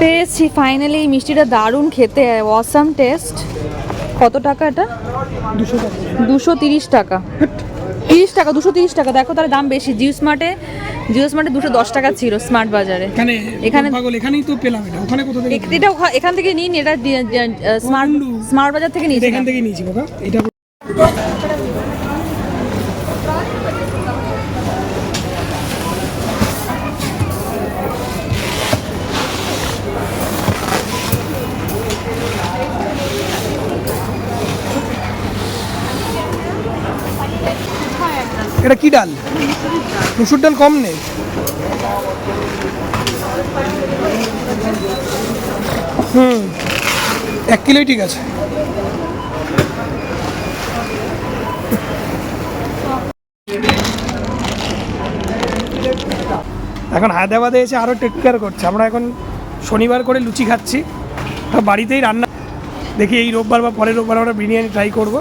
পেয়েছি ফাইনালি। মিষ্টিটা দারুণ খেতে, অসাম টেস্ট। কত টাকা এটা? 200 টাকা। 230 টাকা। 30 টাকা, 230 টাকা। দেখো তার দাম বেশি। জিও স্মার্টে 210 টাকা ছিল স্মার্ট বাজারে। এখানে পাগল, এখানেই তো পেলাম। এটা ওখানে কোথা থেকে? এটা এখান থেকে নিন। এটা স্মার্ট বাজার থেকে নিয়েছি। এখান থেকে নিয়েছি বাবা। এটা এটা কি ডাল? মুসুর ডাল কম নেই? হুম, 1 কিলোই ঠিক আছে। এখন হায়দ্রাবাদে এসে আরও টেক কেয়ার করছে। আমরা এখন শনিবার করে লুচি খাচ্ছি, বাড়িতেই রান্না। দেখি এই রোববার বা পরের রোববার আমরা বিরিয়ানি ট্রাই করবো।